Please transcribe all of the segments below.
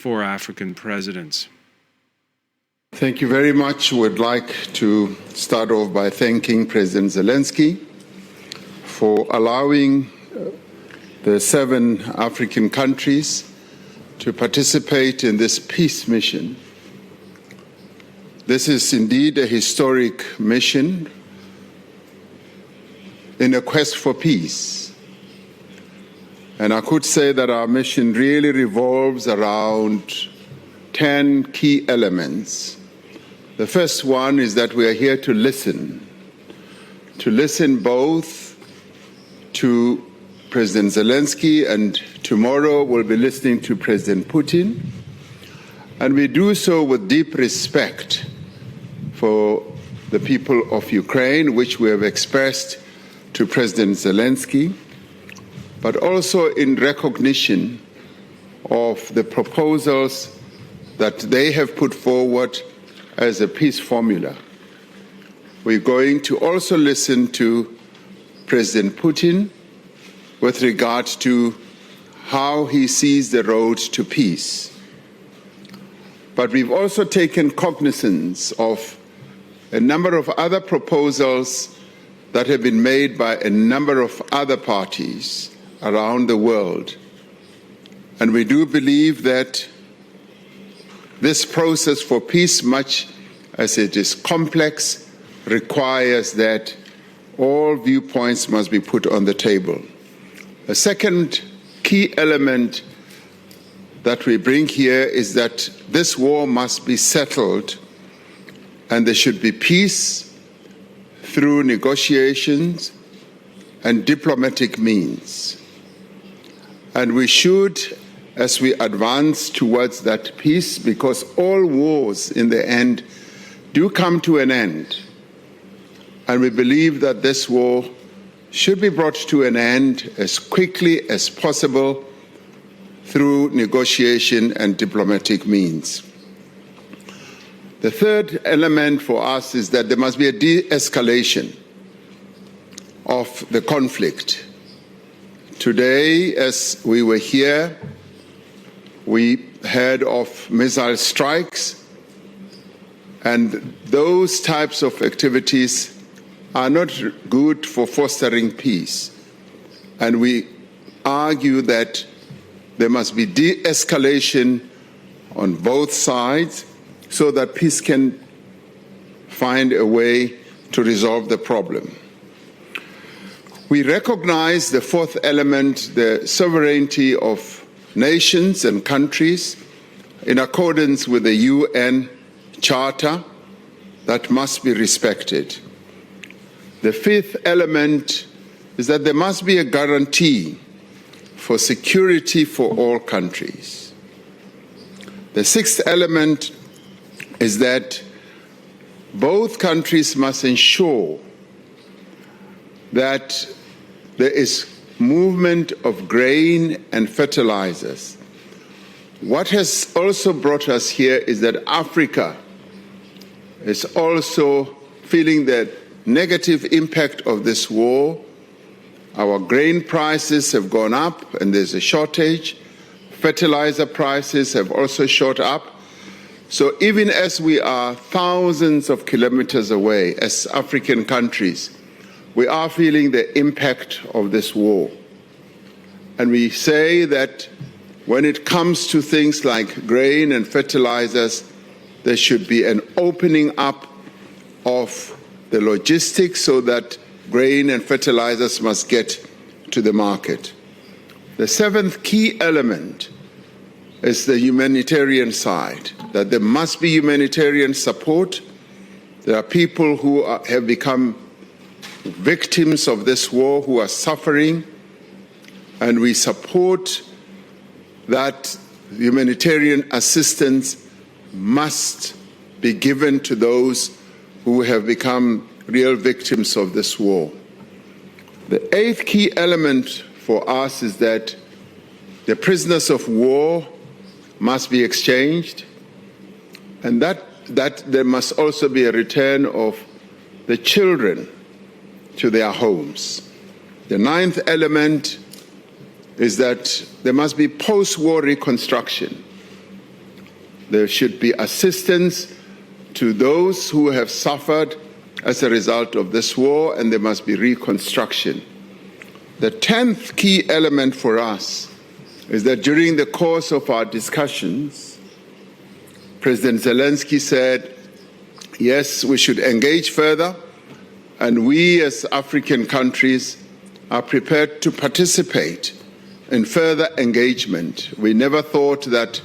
for African presidents. Thank you very much. Would like to start off by thanking President Zelensky for allowing the 7 African countries to participate in this peace mission. This is indeed a historic mission in a quest for peace. And I could say that our mission really revolves around 10 key elements. The first one is that we are here to listen both to President Zelensky, and tomorrow we'll be listening to President Putin. And we do so with deep respect for the people of Ukraine, which we have expressed to President Zelensky, but also in recognition of the proposals that they have put forward as a peace formula. We're going to also listen to President Putin with regard to how he sees the road to peace. But we've also taken cognizance of a number of other proposals that have been made by a number of other parties around the world. And we do believe that this process for peace, much as it is complex, requires that all viewpoints must be put on the table. The second key element that we bring here is that this war must be settled, and there should be peace through negotiations and diplomatic means. And we should, as we advance towards that peace, because all wars in the end do come to an end, and we believe that this war should be brought to an end as quickly as possible through negotiation and diplomatic means. The third element for us is that there must be a de-escalation of the conflict. Today, as we were here, we heard of missile strikes, and those types of activities are not good for fostering peace. And we argue that there must be de-escalation on both sides so that peace can find a way to resolve the problem. We recognize the fourth element, the sovereignty of nations and countries in accordance with the UN Charter that must be respected. The fifth element is that there must be a guarantee for security for all countries. The sixth element is that both countries must ensure that there is movement of grain and fertilizers. What has also brought us here is that Africa is also feeling the negative impact of this war. Our grain prices have gone up and there's a shortage. Fertilizer prices have also shot up. So even as we are thousands of kilometers away as African countries, we are feeling the impact of this war. And we say that when it comes to things like grain and fertilizers, there should be an opening up of the logistics so that grain and fertilizers must get to the market. The seventh key element is the humanitarian side, that there must be humanitarian support. There are people who have become victims of this war, who are suffering, and we support that humanitarian assistance must be given to those who have become real victims of this war. The eighth key element for us is that the prisoners of war must be exchanged, and that there must also be a return of the children to their homes. The ninth element is that there must be post-war reconstruction. There should be assistance to those who have suffered as a result of this war, and there must be reconstruction. The 10th key element for us is that during the course of our discussions, President Zelensky said, yes, we should engage further, and we as African countries are prepared to participate in further engagement. We never thought that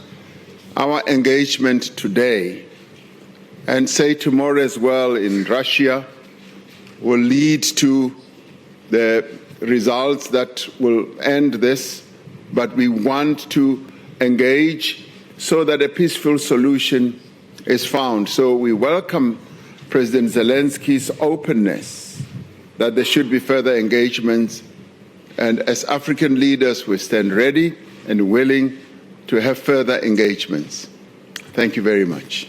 our engagement today, and say tomorrow as well in Russia, will lead to the results that will end this, but we want to engage so that a peaceful solution is found. So we welcome President Zelensky's openness that there should be further engagements, and as African leaders we stand ready and willing to have further engagements. Thank you very much.